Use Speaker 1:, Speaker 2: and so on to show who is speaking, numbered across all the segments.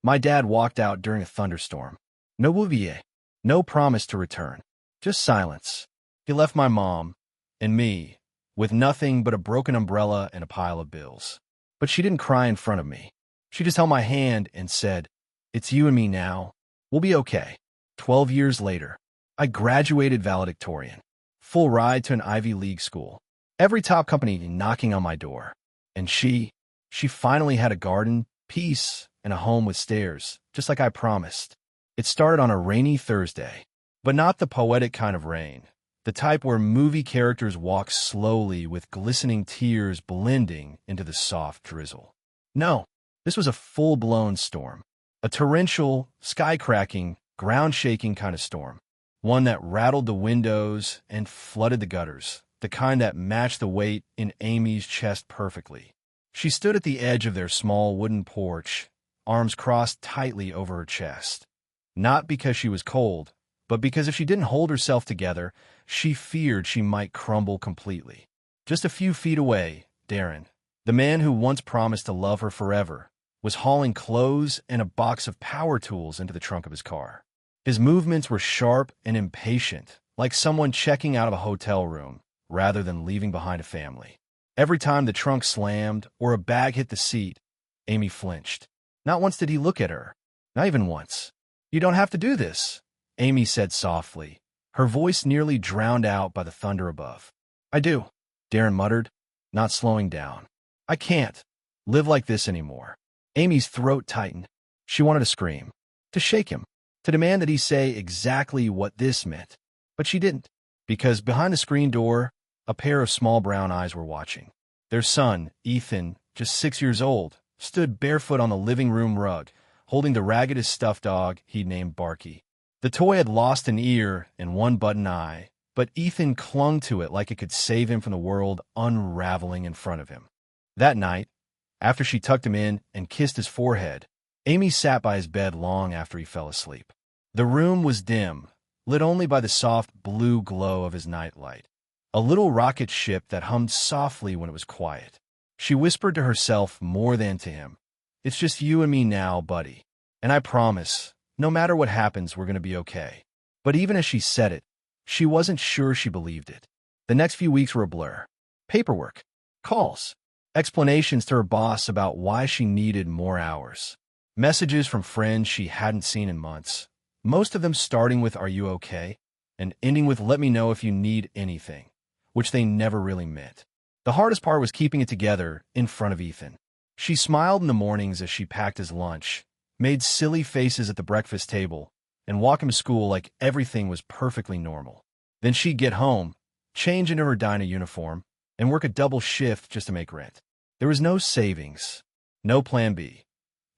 Speaker 1: My dad walked out during a thunderstorm. No bouvier, no promise to return, just silence. He left my mom and me with nothing but a broken umbrella and a pile of bills. But she didn't cry in front of me. She just held my hand and said, "It's you and me now. We'll be okay." 12 years later, I graduated valedictorian. Full ride to an Ivy League school. Every top company knocking on my door. And she finally had a garden, peace, and a home with stairs, just like I promised. It started on a rainy Thursday, but not the poetic kind of rain. The type where movie characters walk slowly with glistening tears blending into the soft drizzle. No, this was a full-blown storm. A torrential, sky-cracking, ground-shaking kind of storm. One that rattled the windows and flooded the gutters. The kind that matched the weight in Amy's chest perfectly. She stood at the edge of their small wooden porch, arms crossed tightly over her chest. Not because she was cold, but because if she didn't hold herself together, she feared she might crumble completely. Just a few feet away, Darren, the man who once promised to love her forever, was hauling clothes and a box of power tools into the trunk of his car. His movements were sharp and impatient, like someone checking out of a hotel room, rather than leaving behind a family. Every time the trunk slammed or a bag hit the seat, Amy flinched. Not once did he look at her. Not even once. "You don't have to do this," Amy said softly, her voice nearly drowned out by the thunder above. "I do," Darren muttered, not slowing down. "I can't live like this anymore." Amy's throat tightened. She wanted to scream, to shake him, to demand that he say exactly what this meant. But she didn't, because behind the screen door, a pair of small brown eyes were watching. Their son, Ethan, just 6 years old, stood barefoot on the living room rug, holding the raggedest stuffed dog he'd named Barky. The toy had lost an ear and one button eye, but Ethan clung to it like it could save him from the world unraveling in front of him. That night, after she tucked him in and kissed his forehead, Amy sat by his bed long after he fell asleep. The room was dim, lit only by the soft blue glow of his nightlight. A little rocket ship that hummed softly when it was quiet. She whispered to herself more than to him, "It's just you and me now, buddy. And I promise, no matter what happens, we're going to be okay." But even as she said it, she wasn't sure she believed it. The next few weeks were a blur. Paperwork, calls, explanations to her boss about why she needed more hours. Messages from friends she hadn't seen in months. Most of them starting with "Are you okay?" and ending with "Let me know if you need anything," which they never really meant. The hardest part was keeping it together in front of Ethan. She smiled in the mornings as she packed his lunch, made silly faces at the breakfast table, and walked him to school like everything was perfectly normal. Then she'd get home, change into her Dinah uniform, and work a double shift just to make rent. There was no savings, no plan B.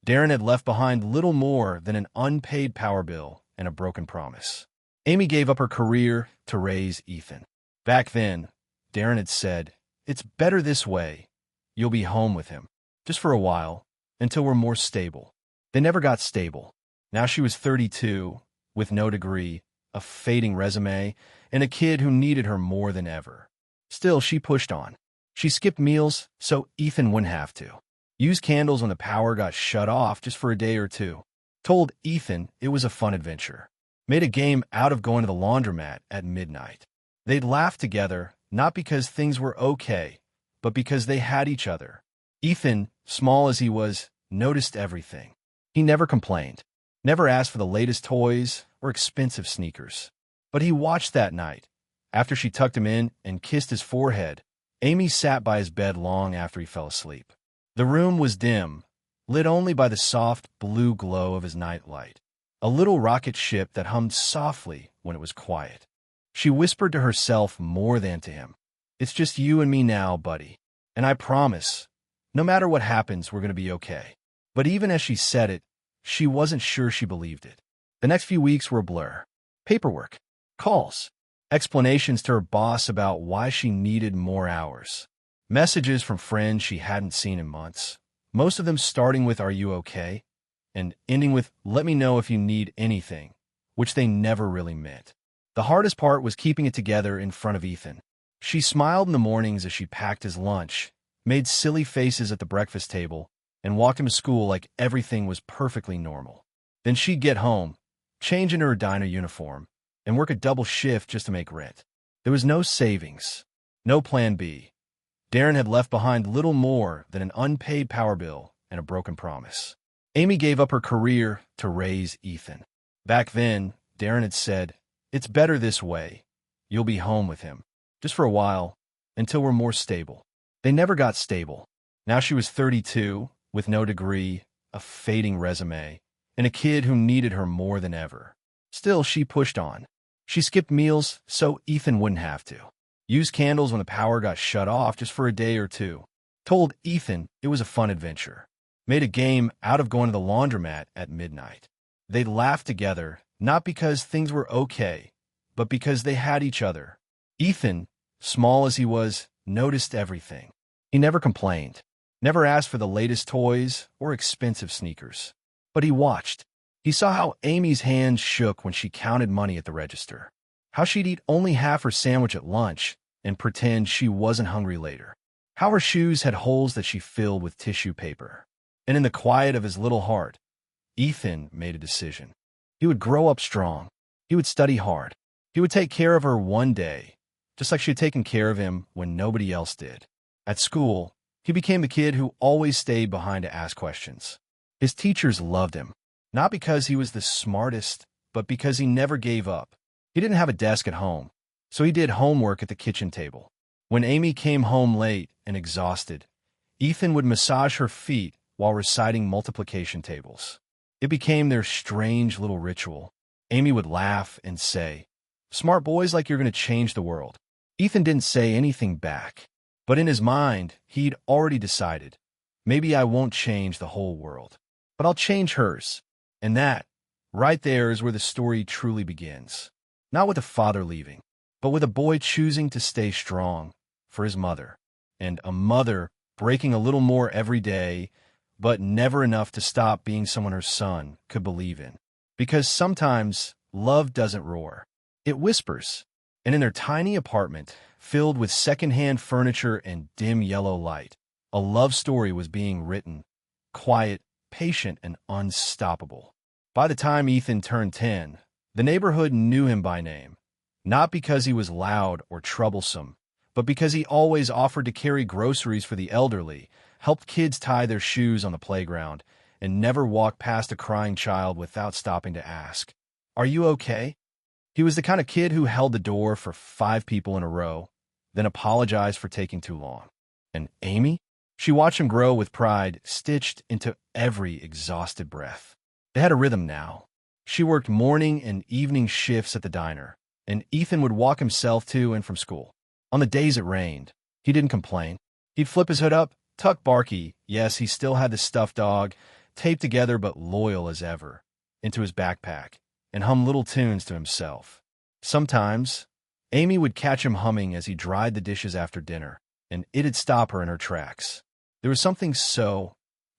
Speaker 1: Darren had left behind little more than an unpaid power bill and a broken promise. Amy gave up her career to raise Ethan. Back then, Darren had said, "It's better this way. You'll be home with him, just for a while, until we're more stable." They never got stable. Now she was 32, with no degree, a fading resume, and a kid who needed her more than ever. Still, she pushed on. She skipped meals so Ethan wouldn't have to. Used candles when the power got shut off just for a day or two. Told Ethan it was a fun adventure. Made a game out of going to the laundromat at midnight. They'd laugh together, not because things were okay, but because they had each other. Ethan, small as he was, noticed everything. He never complained, never asked for the latest toys or expensive sneakers. But he watched that night. After she tucked him in and kissed his forehead, Amy sat by his bed long after he fell asleep. The room was dim, lit only by the soft blue glow of his nightlight. A little rocket ship that hummed softly when it was quiet. She whispered to herself more than to him, "It's just you and me now, buddy. And I promise, no matter what happens, we're going to be okay." But even as she said it, she wasn't sure she believed it. The next few weeks were a blur. Paperwork, calls, explanations to her boss about why she needed more hours. Messages from friends she hadn't seen in months. Most of them starting with "Are you okay?" and ending with "Let me know if you need anything," which they never really meant. The hardest part was keeping it together in front of Ethan. She smiled in the mornings as she packed his lunch, made silly faces at the breakfast table, and walked him to school like everything was perfectly normal. Then she'd get home, change into her diner uniform, and work a double shift just to make rent. There was no savings, no plan B. Darren had left behind little more than an unpaid power bill and a broken promise. Amy gave up her career to raise Ethan. Back then, Darren had said, "It's better this way. You'll be home with him, just for a while, until we're more stable." They never got stable. Now she was 32, with no degree, a fading resume, and a kid who needed her more than ever. Still, she pushed on. She skipped meals so Ethan wouldn't have to. Used candles when the power got shut off just for a day or two. Told Ethan it was a fun adventure. Made a game out of going to the laundromat at midnight. They laughed together, not because things were okay, but because they had each other. Ethan, small as he was, noticed everything. He never complained, never asked for the latest toys or expensive sneakers. But he watched. He saw how Amy's hands shook when she counted money at the register, how she'd eat only half her sandwich at lunch and pretend she wasn't hungry later, how her shoes had holes that she filled with tissue paper. And in the quiet of his little heart, Ethan made a decision. He would grow up strong. He would study hard. He would take care of her one day, just like she had taken care of him when nobody else did. At school, he became the kid who always stayed behind to ask questions. His teachers loved him, not because he was the smartest, but because he never gave up. He didn't have a desk at home, so he did homework at the kitchen table. When Amy came home late and exhausted, Ethan would massage her feet while reciting multiplication tables. It became their strange little ritual. Amy would laugh and say, "Smart boys like you're going to change the world." Ethan didn't say anything back, but in his mind, he'd already decided, maybe I won't change the whole world, but I'll change hers. And that, right there, is where the story truly begins. Not with a father leaving, but with a boy choosing to stay strong for his mother, and a mother breaking a little more every day, but never enough to stop being someone her son could believe in. Because sometimes love doesn't roar, it whispers. And in their tiny apartment, filled with secondhand furniture and dim yellow light, a love story was being written, quiet, patient, and unstoppable. By the time Ethan turned 10, the neighborhood knew him by name, not because he was loud or troublesome, but because he always offered to carry groceries for the elderly, helped kids tie their shoes on the playground, and never walked past a crying child without stopping to ask, "Are you okay?" He was the kind of kid who held the door for 5 people in a row, then apologized for taking too long. And Amy? She watched him grow with pride stitched into every exhausted breath. They had a rhythm now. She worked morning and evening shifts at the diner, and Ethan would walk himself to and from school. On the days it rained, he didn't complain. He'd flip his hood up, tuck Barky, yes, he still had the stuffed dog, taped together but loyal as ever, into his backpack, and hum little tunes to himself. Sometimes, Amy would catch him humming as he dried the dishes after dinner, and it'd stop her in her tracks. There was something so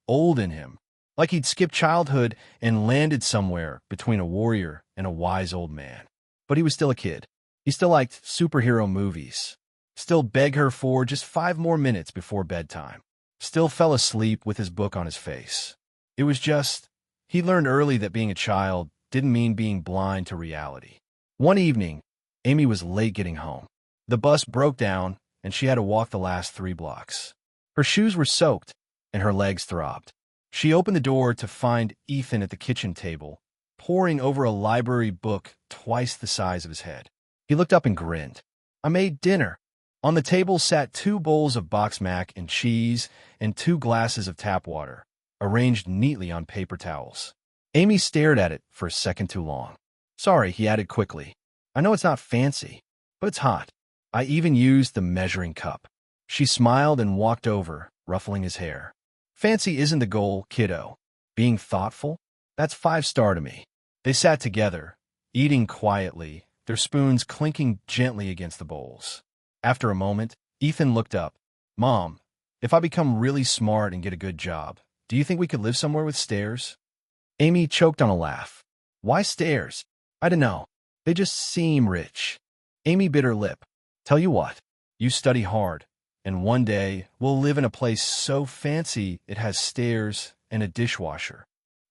Speaker 1: old in him, like he'd skipped childhood and landed somewhere between a warrior and a wise old man. But he was still a kid. He still liked superhero movies, still begged her for just 5 more minutes before bedtime, still fell asleep with his book on his face. It was just, he learned early that being a child didn't mean being blind to reality. One evening, Amy was late getting home. The bus broke down, and she had to walk the last 3 blocks. Her shoes were soaked, and her legs throbbed. She opened the door to find Ethan at the kitchen table, poring over a library book twice the size of his head. He looked up and grinned. "I made dinner." On the table sat 2 bowls of boxed mac and cheese and 2 glasses of tap water, arranged neatly on paper towels. Amy stared at it for a second too long. "Sorry," he added quickly. "I know it's not fancy, but it's hot. I even used the measuring cup." She smiled and walked over, ruffling his hair. "Fancy isn't the goal, kiddo. Being thoughtful? That's 5-star to me." They sat together, eating quietly, their spoons clinking gently against the bowls. After a moment, Ethan looked up. "Mom, if I become really smart and get a good job, do you think we could live somewhere with stairs?" Amy choked on a laugh. "Why stairs?" "I don't know. They just seem rich." Amy bit her lip. "Tell you what, you study hard, and one day we'll live in a place so fancy it has stairs and a dishwasher.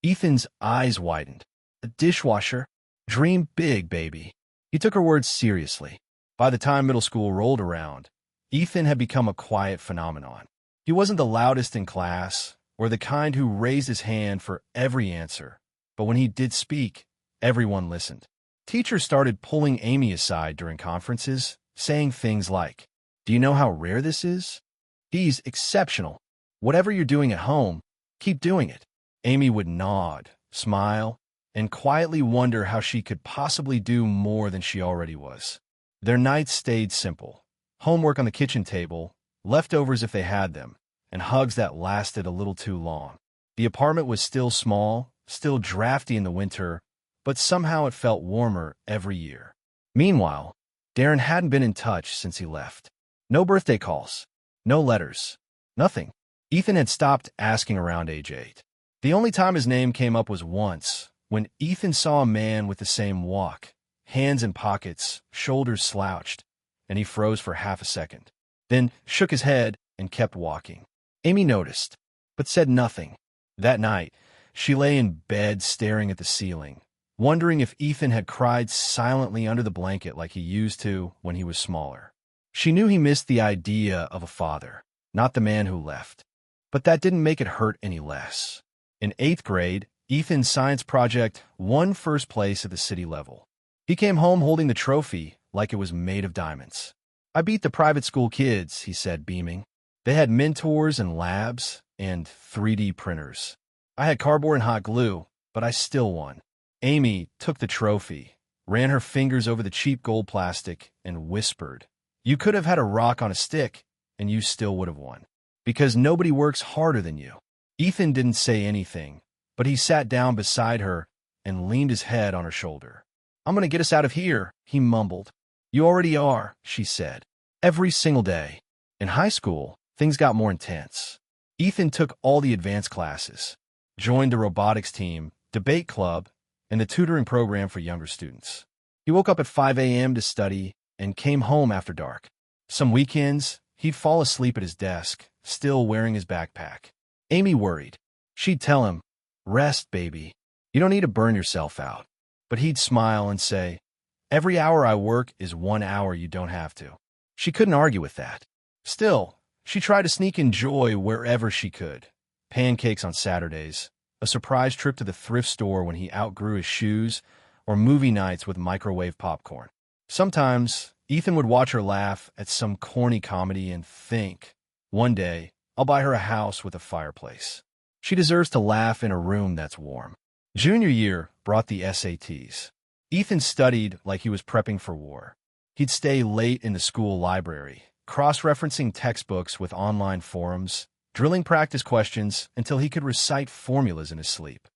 Speaker 1: Ethan's eyes widened. A dishwasher? Dream big, baby. He took her words seriously. By the time middle school rolled around, Ethan had become a quiet phenomenon. He wasn't the loudest in class, or the kind who raised his hand for every answer, but when he did speak, everyone listened. Teachers started pulling Amy aside during conferences, saying things like, "Do you know how rare this is? He's exceptional. Whatever you're doing at home, keep doing it." Amy would nod, smile, and quietly wonder how she could possibly do more than she already was. Their nights stayed simple. Homework on the kitchen table, leftovers if they had them, and hugs that lasted a little too long. The apartment was still small, still drafty in the winter, but somehow it felt warmer every year. Meanwhile, Darren hadn't been in touch since he left. No birthday calls, no letters, nothing. Ethan had stopped asking around age 8. The only time his name came up was once, when Ethan saw a man with the same walk, hands in pockets, shoulders slouched, and he froze for half a second, then shook his head and kept walking. Amy noticed, but said nothing. That night, she lay in bed staring at the ceiling, wondering if Ethan had cried silently under the blanket like he used to when he was smaller. She knew he missed the idea of a father, not the man who left. But that didn't make it hurt any less. In 8th grade, Ethan's science project won first place at the city level. He came home holding the trophy like it was made of diamonds. "I beat the private school kids," he said, beaming. "They had mentors and labs and 3D printers. I had cardboard and hot glue, but I still won." Amy took the trophy, ran her fingers over the cheap gold plastic, and whispered, "You could have had a rock on a stick, and you still would have won. Because nobody works harder than you." Ethan didn't say anything, but he sat down beside her and leaned his head on her shoulder. "I'm going to get us out of here," he mumbled. "You already are," she said. Every single day. In high school, things got more intense. Ethan took all the advanced classes, joined the robotics team, debate club, and the tutoring program for younger students. He woke up at 5 a.m. to study and came home after dark. Some weekends, he'd fall asleep at his desk, still wearing his backpack. Amy worried. She'd tell him, "Rest, baby. You don't need to burn yourself out." But he'd smile and say, "Every hour I work is 1 hour you don't have to." She couldn't argue with that. Still, she tried to sneak in joy wherever she could. Pancakes on Saturdays, a surprise trip to the thrift store when he outgrew his shoes, or movie nights with microwave popcorn. Sometimes, Ethan would watch her laugh at some corny comedy and think, "One day, I'll buy her a house with a fireplace. She deserves to laugh in a room that's warm." Junior year brought the SATs. Ethan studied like he was prepping for war. He'd stay late in the school library, cross-referencing textbooks with online forums, drilling practice questions until he could recite formulas in his sleep.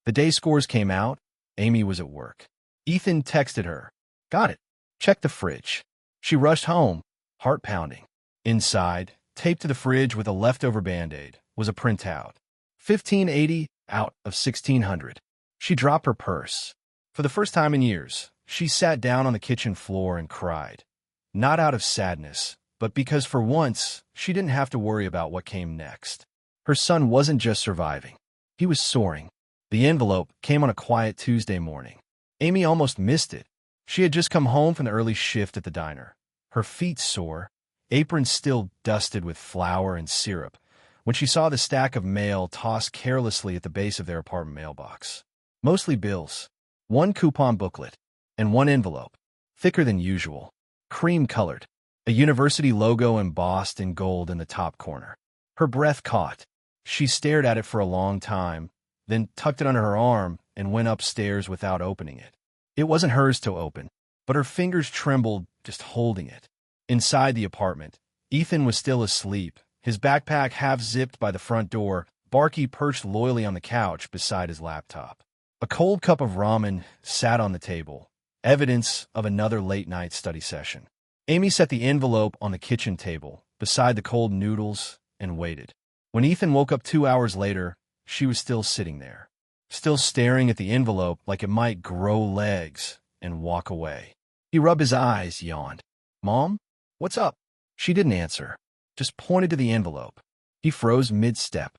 Speaker 1: The day scores came out. Amy was at work. Ethan texted her, "Got it. Check the fridge." She rushed home, heart pounding. Inside, taped to the fridge with a leftover Band-Aid, was a printout. 1580 out of 1600. She dropped her purse. For the first time in years, she sat down on the kitchen floor and cried. Not out of sadness, but because for once, she didn't have to worry about what came next. Her son wasn't just surviving. He was soaring. The envelope came on a quiet Tuesday morning. Amy almost missed it. She had just come home from the early shift at the diner. Her feet sore, apron still dusted with flour and syrup, when she saw the stack of mail tossed carelessly at the base of their apartment mailbox. Mostly bills, one coupon booklet, and one envelope, thicker than usual, cream-colored, a university logo embossed in gold in the top corner. Her breath caught. She stared at it for a long time, then tucked it under her arm and went upstairs without opening it. It wasn't hers to open, but her fingers trembled just holding it. Inside the apartment, Ethan was still asleep, his backpack half-zipped by the front door, Barky perched loyally on the couch beside his laptop. A cold cup of ramen sat on the table, evidence of another late-night study session. Amy set the envelope on the kitchen table, beside the cold noodles, and waited. When Ethan woke up 2 hours later, she was still sitting there, still staring at the envelope like it might grow legs and walk away. He rubbed his eyes, yawned. "Mom? What's up?" She didn't answer. just pointed to the envelope. He froze mid-step.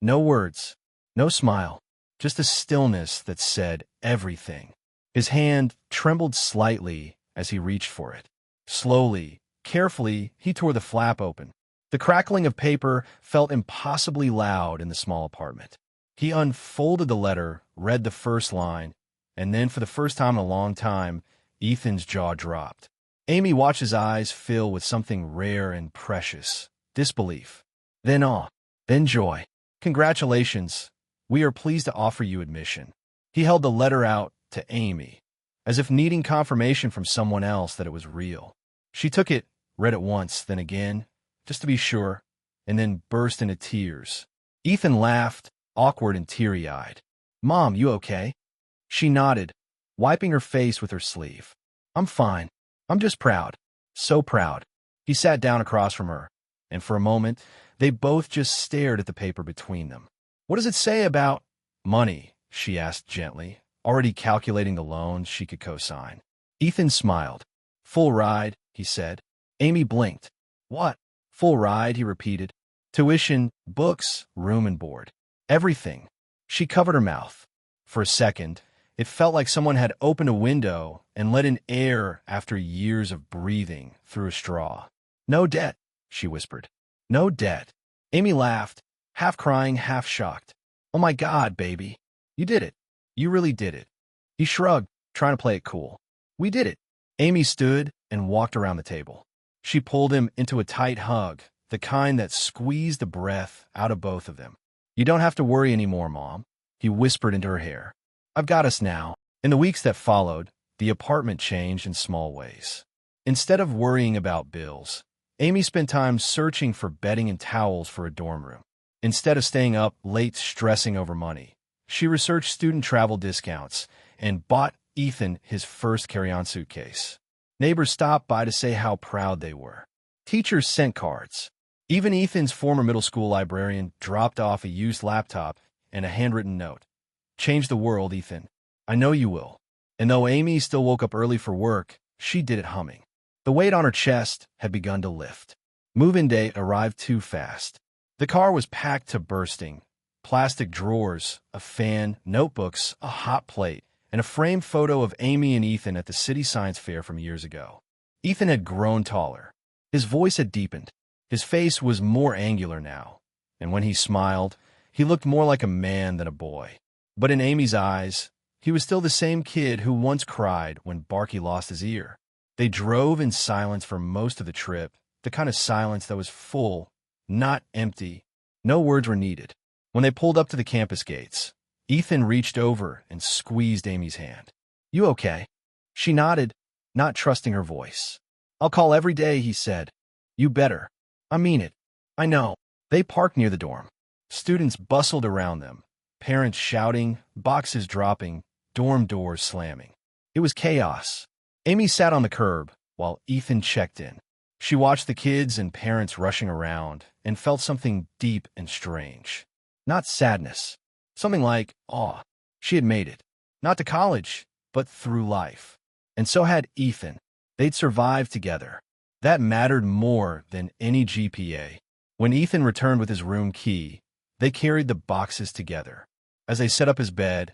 Speaker 1: No words, no smile, just a stillness that said everything. His hand trembled slightly as he reached for it. Slowly, carefully, he tore the flap open. The crackling of paper felt impossibly loud in the small apartment. He unfolded the letter, read the first line, and then for the first time in a long time, Ethan's jaw dropped. Amy watched his eyes fill with something rare and precious, disbelief. Then awe, then joy. Congratulations. We are pleased to offer you admission. He held the letter out to Amy, as if needing confirmation from someone else that it was real. She took it, read it once, then again, just to be sure, and then burst into tears. Ethan laughed, awkward and teary-eyed. Mom, you okay? She nodded, wiping her face with her sleeve. I'm fine. I'm just proud. So proud. He sat down across from her, and for a moment, they both just stared at the paper between them. What does it say about money? She asked gently, already calculating the loans she could co-sign. Ethan smiled. Full ride, he said. Amy blinked. What? Full ride, he repeated. Tuition, books, room and board. Everything. She covered her mouth. For a second, it felt like someone had opened a window and let in air after years of breathing through a straw. No debt, she whispered. No debt. Amy laughed, half crying, half shocked. Oh my God, baby. You did it. You really did it. He shrugged, trying to play it cool. We did it. Amy stood and walked around the table. She pulled him into a tight hug, the kind that squeezed the breath out of both of them. You don't have to worry anymore, Mom, he whispered into her hair. I've got us now. In the weeks that followed, the apartment changed in small ways. Instead of worrying about bills, Amy spent time searching for bedding and towels for a dorm room. Instead of staying up late stressing over money, she researched student travel discounts and bought Ethan his first carry-on suitcase. Neighbors stopped by to say how proud they were. Teachers sent cards. Even Ethan's former middle school librarian dropped off a used laptop and a handwritten note. Change the world, Ethan. I know you will. And though Amy still woke up early for work, she did it humming. The weight on her chest had begun to lift. Move-in day arrived too fast. The car was packed to bursting. Plastic drawers, a fan, notebooks, a hot plate, and a framed photo of Amy and Ethan at the city science fair from years ago. Ethan had grown taller. His voice had deepened. His face was more angular now, and when he smiled, he looked more like a man than a boy. But in Amy's eyes, he was still the same kid who once cried when Barky lost his ear. They drove in silence for most of the trip, the kind of silence that was full, not empty. No words were needed. When they pulled up to the campus gates, Ethan reached over and squeezed Amy's hand. You okay? She nodded, not trusting her voice. I'll call every day, he said. You better. I mean it. I know. They parked near the dorm. Students bustled around them, parents shouting, boxes dropping, dorm doors slamming. It was chaos. Amy sat on the curb while Ethan checked in. She watched the kids and parents rushing around and felt something deep and strange. Not sadness. Something like awe. She had made it. Not to college, but through life. And so had Ethan. They'd survived together. That mattered more than any GPA. When Ethan returned with his room key, they carried the boxes together. As they set up his bed,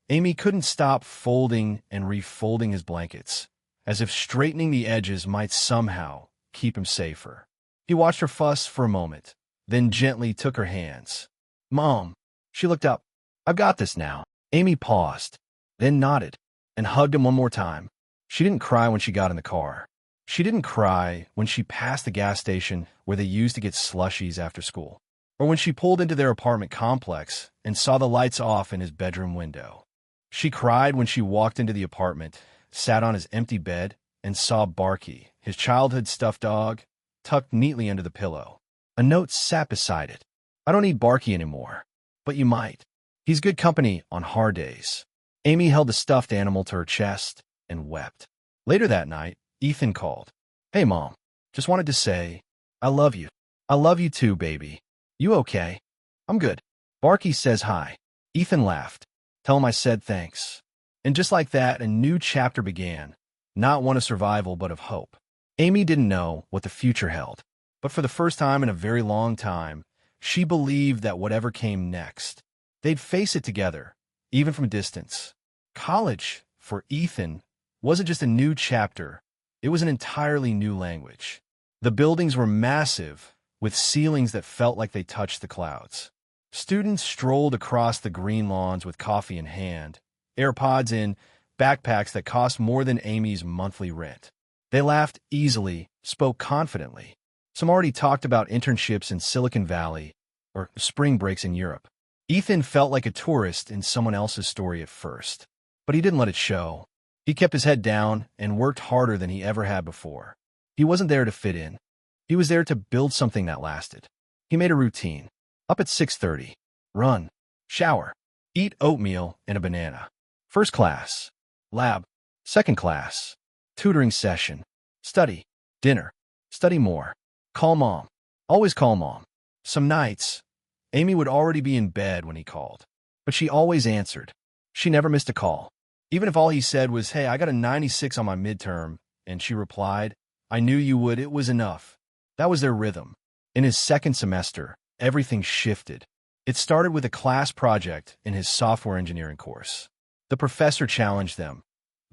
Speaker 1: Amy couldn't stop folding and refolding his blankets, as if straightening the edges might somehow keep him safer. He watched her fuss for a moment, then gently took her hands. Mom. She looked up. I've got this now. Amy paused, then nodded, and hugged him one more time. She didn't cry when she got in the car. She didn't cry when she passed the gas station where they used to get slushies after school, or when she pulled into their apartment complex and saw the lights off in his bedroom window. She cried when she walked into the apartment, sat on his empty bed, and saw Barky, his childhood stuffed dog, tucked neatly under the pillow. A note sat beside it. I don't need Barky anymore, but you might. He's good company on hard days. Amy held the stuffed animal to her chest and wept. Later that night, Ethan called. Hey, Mom. Just wanted to say, I love you. I love you too, baby. You okay? I'm good. Barky says hi. Ethan laughed. Tell him I said thanks. And just like that, a new chapter began. Not one of survival, but of hope. Amy didn't know what the future held, But for the first time in a very long time, she believed that whatever came next, they'd face it together, even from a distance. College, for Ethan, wasn't just a new chapter, it was an entirely new language. The buildings were massive, with ceilings that felt like they touched the clouds. Students strolled across the green lawns with coffee in hand, AirPods in, backpacks that cost more than Amy's monthly rent. They laughed easily, spoke confidently. Some already talked about internships in Silicon Valley or spring breaks in Europe. Ethan felt like a tourist in someone else's story at first, but he didn't let it show. He kept his head down and worked harder than he ever had before. He wasn't there to fit in. He was there to build something that lasted. He made a routine. Up at 6:30, run, shower, eat oatmeal and a banana. First class, lab, second class, tutoring session, study, dinner, study more. Call mom. Always call mom. Some nights, Amy would already be in bed when he called, but she always answered. She never missed a call. Even if all he said was, "Hey, I got a 96 on my midterm," and she replied, "I knew you would," it was enough. That was their rhythm. In his second semester, everything shifted. It started with a class project in his software engineering course. The professor challenged them.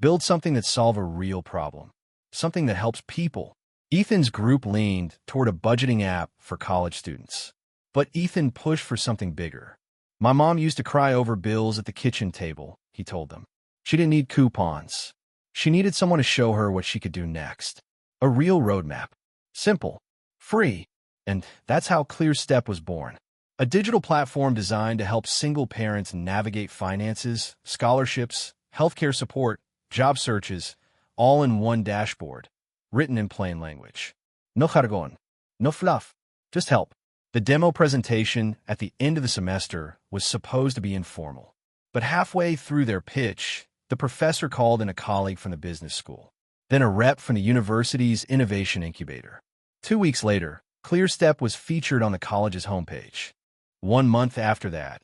Speaker 1: Build something that solves a real problem. Something that helps people. Ethan's group leaned toward a budgeting app for college students. But Ethan pushed for something bigger. My mom used to cry over bills at the kitchen table, he told them. She didn't need coupons. She needed someone to show her what she could do next. A real roadmap. Simple. Free. And that's how ClearStep was born. A digital platform designed to help single parents navigate finances, scholarships, healthcare support, job searches, all in one dashboard, written in plain language. No jargon, no fluff, just help. The demo presentation at the end of the semester was supposed to be informal. But halfway through their pitch, the professor called in a colleague from the business school, then a rep from the university's innovation incubator. 2 weeks later, ClearStep was featured on the college's homepage. 1 month after that,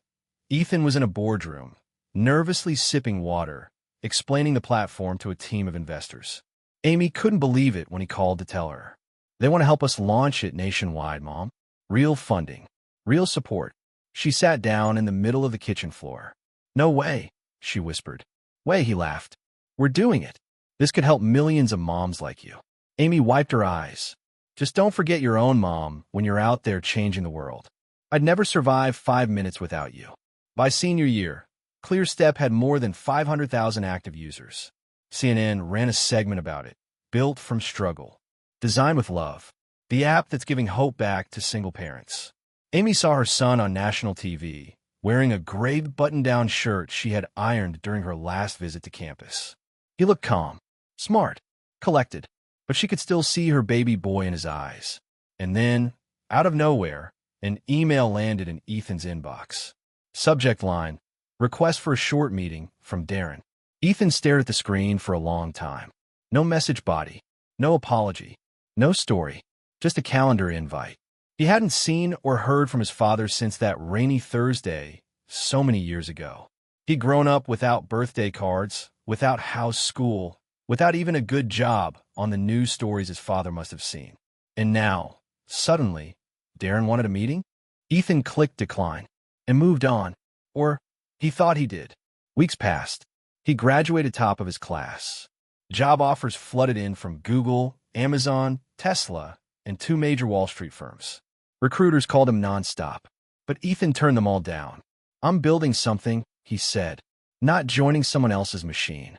Speaker 1: Ethan was in a boardroom, nervously sipping water, explaining the platform to a team of investors. Amy couldn't believe it when he called to tell her. They want to help us launch it nationwide, Mom. Real funding. Real support. She sat down in the middle of the kitchen floor. No way, she whispered. Way, he laughed. We're doing it. This could help millions of moms like you. Amy wiped her eyes. Just don't forget your own mom when you're out there changing the world. I'd never survive 5 minutes without you. By senior year, ClearStep had more than 500,000 active users. CNN ran a segment about it. Built from struggle. Designed with love. The app that's giving hope back to single parents. Amy saw her son on national TV, wearing a gray button-down shirt she had ironed during her last visit to campus. He looked calm, smart, collected, but she could still see her baby boy in his eyes. And then, out of nowhere, an email landed in Ethan's inbox. Subject line, request for a short meeting from Darren. Ethan stared at the screen for a long time. No message body, no apology, no story, just a calendar invite. He hadn't seen or heard from his father since that rainy Thursday so many years ago. He'd grown up without birthday cards, without house school, without even a good job on the news stories his father must have seen. And now, suddenly, Darren wanted a meeting? Ethan clicked decline and moved on. Or, he thought he did. Weeks passed. He graduated top of his class. Job offers flooded in from Google, Amazon, Tesla, and 2 major Wall Street firms. Recruiters called him nonstop, but Ethan turned them all down. I'm building something, he said, not joining someone else's machine.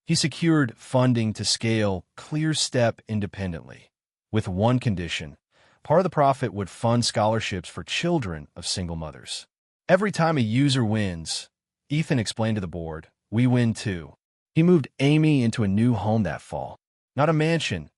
Speaker 1: He secured funding to scale ClearStep independently, with one condition. Part of the profit would fund scholarships for children of single mothers. Every time a user wins, Ethan explained to the board, we win too. He moved Amy into a new home that fall. Not a mansion.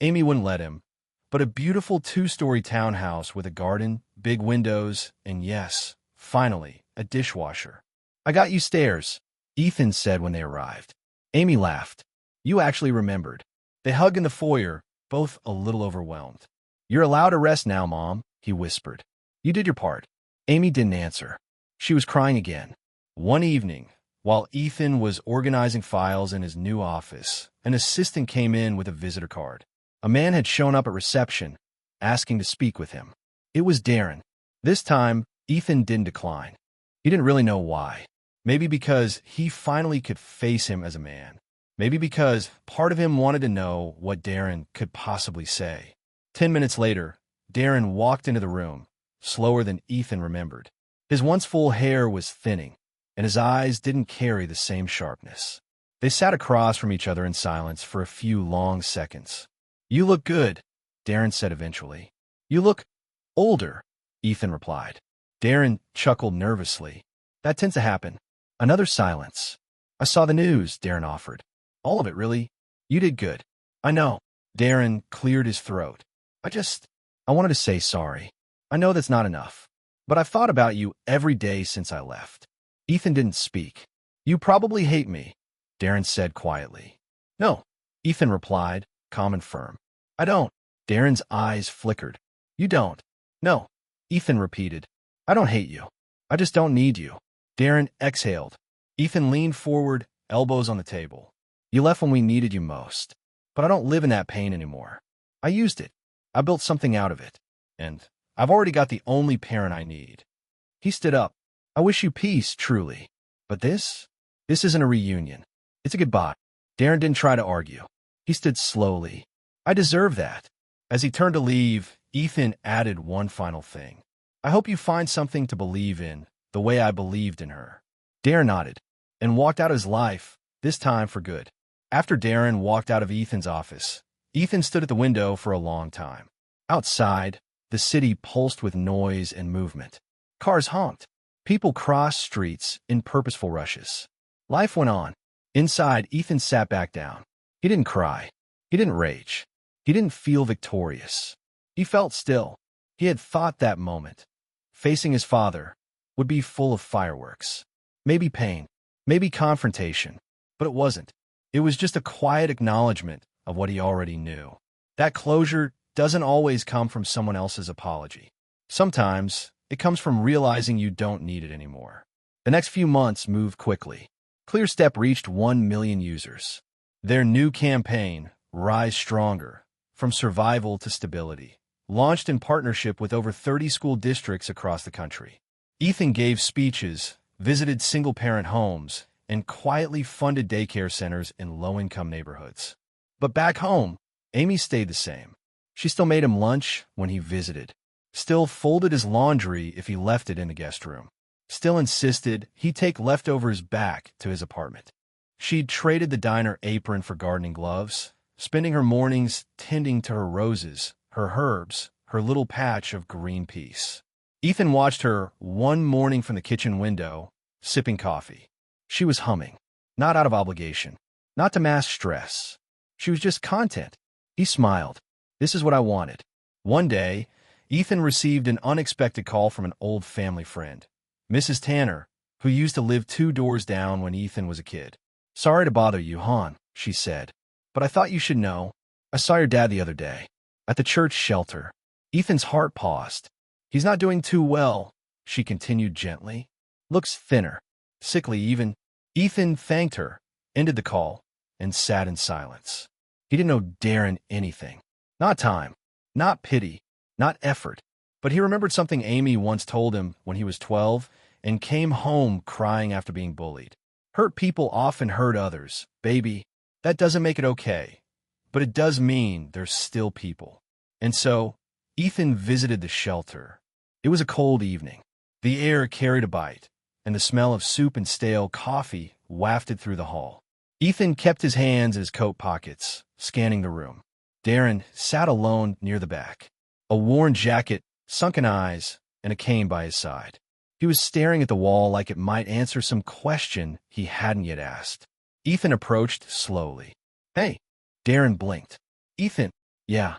Speaker 1: Amy wouldn't let him. But a beautiful 2-story townhouse with a garden, big windows, and yes, finally, a dishwasher. I got you stairs, Ethan said when they arrived. Amy laughed. You actually remembered. They hugged in the foyer, both a little overwhelmed. You're allowed to rest now, Mom, he whispered. You did your part. Amy didn't answer. She was crying again. One evening, while Ethan was organizing files in his new office, an assistant came in with a visitor card. A man had shown up at reception, asking to speak with him. It was Darren. This time, Ethan didn't decline. He didn't really know why. Maybe because he finally could face him as a man. Maybe because part of him wanted to know what Darren could possibly say. 10 minutes later, Darren walked into the room, slower than Ethan remembered. His once full hair was thinning, and his eyes didn't carry the same sharpness. They sat across from each other in silence for a few long seconds. "You look good," Darren said eventually. "You look older," Ethan replied. Darren chuckled nervously. "That tends to happen." Another silence. "I saw the news," Darren offered. "All of it, really. You did good." "I know." Darren cleared his throat. I wanted to say sorry. I know that's not enough. But I've thought about you every day since I left." Ethan didn't speak. "You probably hate me," Darren said quietly. "No," Ethan replied, calm and firm. "I don't." Darren's eyes flickered. "You don't." "No," Ethan repeated. "I don't hate you. I just don't need you." Darren exhaled. Ethan leaned forward, elbows on the table. "You left when we needed you most. But I don't live in that pain anymore. I used it. I built something out of it. And I've already got the only parent I need." He stood up. "I wish you peace, truly. But this isn't a reunion. It's a goodbye." Darren didn't try to argue. He stood slowly. "I deserve that." As he turned to leave, Ethan added one final thing. "I hope you find something to believe in, the way I believed in her." Darren nodded and walked out of his life, this time for good. After Darren walked out of Ethan's office, Ethan stood at the window for a long time. Outside, the city pulsed with noise and movement. Cars honked. People crossed streets in purposeful rushes. Life went on. Inside, Ethan sat back down. He didn't cry. He didn't rage. He didn't feel victorious. He felt still. He had thought that moment, facing his father, would be full of fireworks. Maybe pain. Maybe confrontation. But it wasn't. It was just a quiet acknowledgement of what he already knew. That closure doesn't always come from someone else's apology. Sometimes, it comes from realizing you don't need it anymore. The next few months moved quickly. ClearStep reached 1 million users. Their new campaign, Rise Stronger, From Survival to Stability, launched in partnership with over 30 school districts across the country. Ethan gave speeches, visited single-parent homes, and quietly funded daycare centers in low-income neighborhoods. But back home, Amy stayed the same. She still made him lunch when he visited, still folded his laundry if he left it in the guest room, still insisted he take leftovers back to his apartment. She'd traded the diner apron for gardening gloves, spending her mornings tending to her roses, her herbs, her little patch of green peace. Ethan watched her one morning from the kitchen window, sipping coffee. She was humming, not out of obligation, not to mask stress. She was just content. He smiled. This is what I wanted. One day, Ethan received an unexpected call from an old family friend, Mrs. Tanner, who used to live 2 doors down when Ethan was a kid. "Sorry to bother you, hon," she said, "but I thought you should know. I saw your dad the other day, at the church shelter." Ethan's heart paused. "He's not doing too well," she continued gently. "Looks thinner, sickly even." Ethan thanked her, ended the call, and sat in silence. He didn't know Darren anything. Not time, not pity, not effort. But he remembered something Amy once told him when he was 12 and came home crying after being bullied. Hurt people often hurt others. Baby, that doesn't make it okay. But it does mean there's still people. And so, Ethan visited the shelter. It was a cold evening. The air carried a bite, and the smell of soup and stale coffee wafted through the hall. Ethan kept his hands in his coat pockets, scanning the room. Darren sat alone near the back, a worn jacket, sunken eyes, and a cane by his side. He was staring at the wall like it might answer some question he hadn't yet asked. Ethan approached slowly. "Hey." Darren blinked. "Ethan." "Yeah."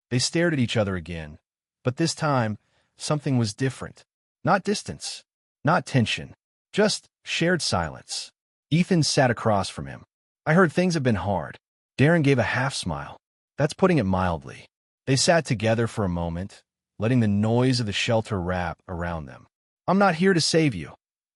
Speaker 1: They stared at each other again, but this time, something was different. Not distance, not tension, just shared silence. Ethan sat across from him. "I heard things have been hard." Darren gave a half-smile. That's putting it mildly. They sat together for a moment, letting the noise of the shelter wrap around them. "I'm not here to save you,"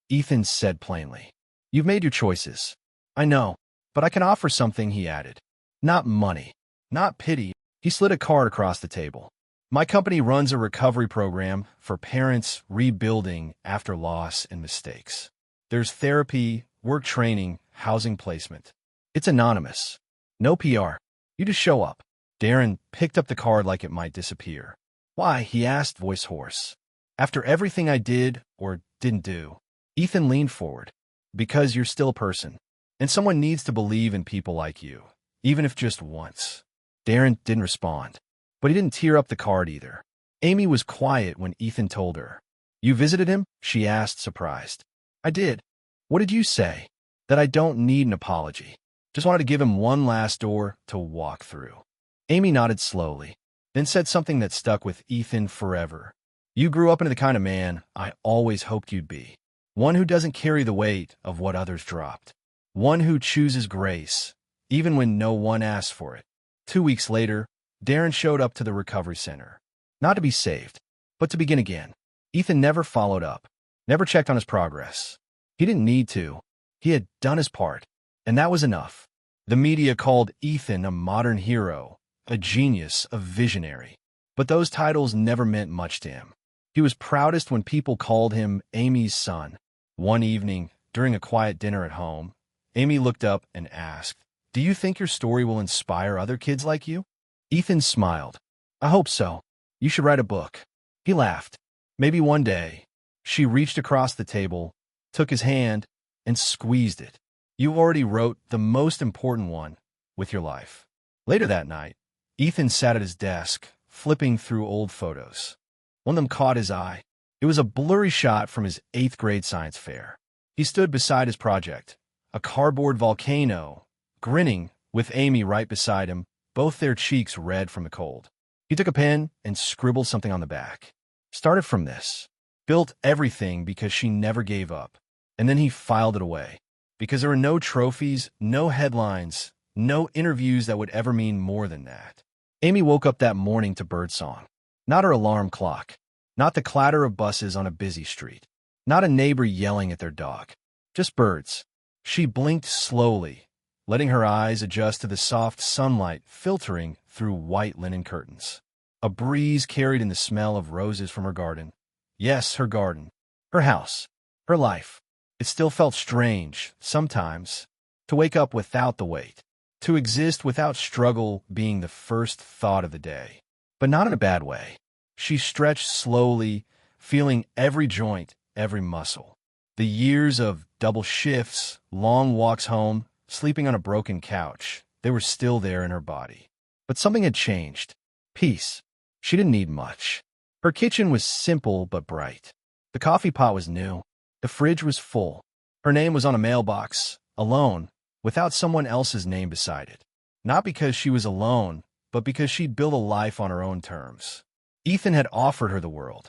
Speaker 1: Ethan said plainly. "You've made your choices. I know, but I can offer something," he added. "Not money, not pity." He slid a card across the table. My company runs a recovery program for parents rebuilding after loss and mistakes. There's therapy, work training, housing placement. It's anonymous. No PR. You just show up. Darren picked up the card like it might disappear. Why? He asked, voice hoarse. After everything I did or didn't do. Ethan leaned forward. Because you're still a person. And someone needs to believe in people like you, even if just once. Darren didn't respond. But he didn't tear up the card either. Amy was quiet when Ethan told her. You visited him? She asked, surprised. I did. What did you say? That I don't need an apology. Just wanted to give him one last door to walk through. Amy nodded slowly, then said something that stuck with Ethan forever. You grew up into the kind of man I always hoped you'd be. One who doesn't carry the weight of what others dropped. One who chooses grace, even when no one asks for it. 2 weeks later, Darren showed up to the recovery center. Not to be saved, but to begin again. Ethan never followed up, never checked on his progress. He didn't need to. He had done his part, and that was enough. The media called Ethan a modern hero, a genius, a visionary. But those titles never meant much to him. He was proudest when people called him Amy's son. One evening, during a quiet dinner at home, Amy looked up and asked, Do you think your story will inspire other kids like you? Ethan smiled. I hope so. You should write a book. He laughed. Maybe one day. She reached across the table, took his hand, and squeezed it. You already wrote the most important one with your life. Later that night, Ethan sat at his desk, flipping through old photos. One of them caught his eye. It was a blurry shot from his 8th grade science fair. He stood beside his project, a cardboard volcano, grinning, with Amy right beside him, both their cheeks red from the cold. He took a pen and scribbled something on the back. Started from this. Built everything because she never gave up. And then he filed it away. Because there were no trophies, no headlines, no interviews that would ever mean more than that. Amy woke up that morning to birdsong. Not her alarm clock. Not the clatter of buses on a busy street. Not a neighbor yelling at their dog. Just birds. She blinked slowly, letting her eyes adjust to the soft sunlight filtering through white linen curtains. A breeze carried in the smell of roses from her garden. Yes, her garden. Her house. Her life. It still felt strange, sometimes, to wake up without the weight. To exist without struggle being the first thought of the day. But not in a bad way. She stretched slowly, feeling every joint, every muscle. The years of double shifts, long walks home, sleeping on a broken couch, they were still there in her body. But something had changed. Peace. She didn't need much. Her kitchen was simple but bright. The coffee pot was new. The fridge was full. Her name was on a mailbox, alone, without someone else's name beside it. Not because she was alone, but because she'd built a life on her own terms. Ethan had offered her the world,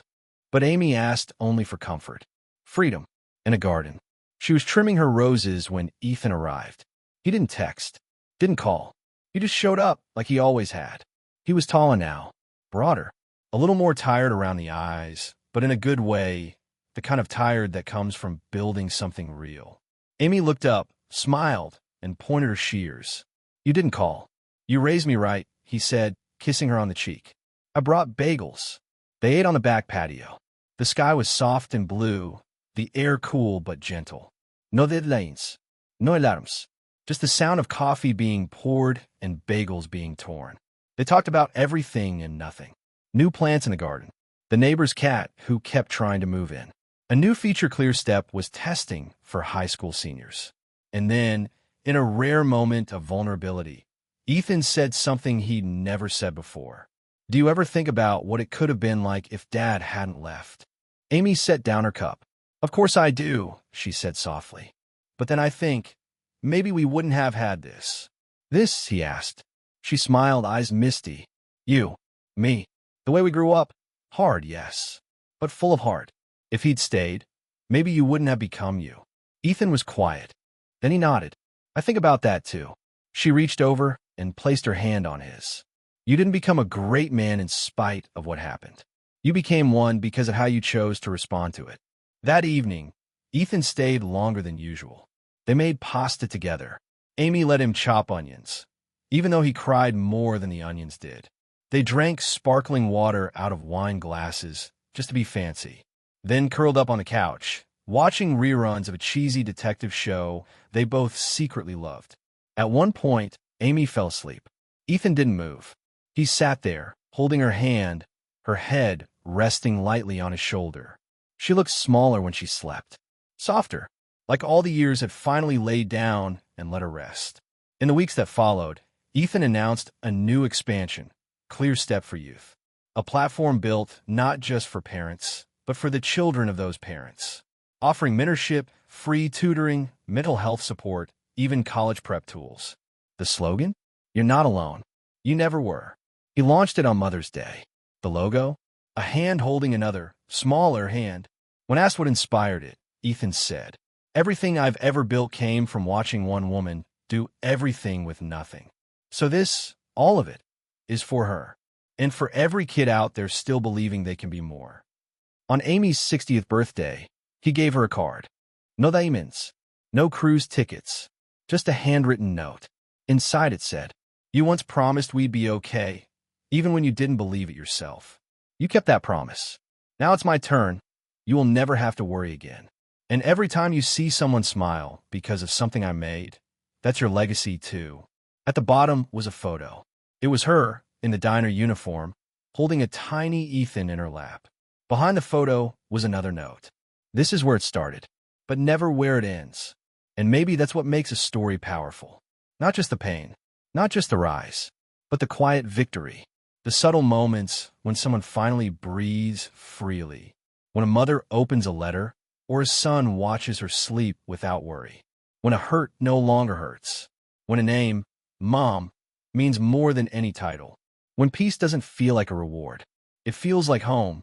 Speaker 1: but Amy asked only for comfort, freedom, and a garden. She was trimming her roses when Ethan arrived. He didn't text, didn't call. He just showed up like he always had. He was taller now, broader, a little more tired around the eyes, but in a good way, the kind of tired that comes from building something real. Amy looked up, smiled, and pointed her shears. You didn't call. You raised me right, he said, kissing her on the cheek. I brought bagels. They ate on the back patio. The sky was soft and blue, the air cool but gentle. No deadlines, no alarms. Just the sound of coffee being poured and bagels being torn. They talked about everything and nothing. New plants in the garden. The neighbor's cat who kept trying to move in. A new feature Clear Step was testing for high school seniors. And then, in a rare moment of vulnerability, Ethan said something he'd never said before. Do you ever think about what it could have been like if Dad hadn't left? Amy set down her cup. Of course I do, she said softly. But then I think, maybe we wouldn't have had this. This, he asked. She smiled, eyes misty. You, me, the way we grew up. Hard, yes, but full of heart. If he'd stayed, maybe you wouldn't have become you. Ethan was quiet. Then he nodded. I think about that too. She reached over and placed her hand on his. You didn't become a great man in spite of what happened. You became one because of how you chose to respond to it. That evening, Ethan stayed longer than usual. They made pasta together. Amy let him chop onions, even though he cried more than the onions did. They drank sparkling water out of wine glasses just to be fancy, then curled up on the couch, watching reruns of a cheesy detective show they both secretly loved. At one point, Amy fell asleep. Ethan didn't move. He sat there, holding her hand, her head resting lightly on his shoulder. She looked smaller when she slept, softer, like all the years had finally laid down and let her rest. In the weeks that followed, Ethan announced a new expansion, Clear Step for Youth, a platform built not just for parents, but for the children of those parents, offering mentorship, free tutoring, mental health support, even college prep tools. The slogan? You're not alone. You never were. He launched it on Mother's Day. The logo? A hand holding another, smaller hand. When asked what inspired it, Ethan said, "Everything I've ever built came from watching one woman do everything with nothing. So this, all of it, is for her. And for every kid out there still believing they can be more." On Amy's 60th birthday, he gave her a card. No diamonds, no cruise tickets, just a handwritten note. Inside it said, "You once promised we'd be okay, even when you didn't believe it yourself. You kept that promise. Now it's my turn. You will never have to worry again. And every time you see someone smile because of something I made, that's your legacy too." At the bottom was a photo. It was her, in the diner uniform, holding a tiny Ethan in her lap. Behind the photo was another note. This is where it started, but never where it ends. And maybe that's what makes a story powerful. Not just the pain, not just the rise, but the quiet victory. The subtle moments when someone finally breathes freely. When a mother opens a letter, or a son watches her sleep without worry. When a hurt no longer hurts. When a name, Mom, means more than any title. When peace doesn't feel like a reward. It feels like home,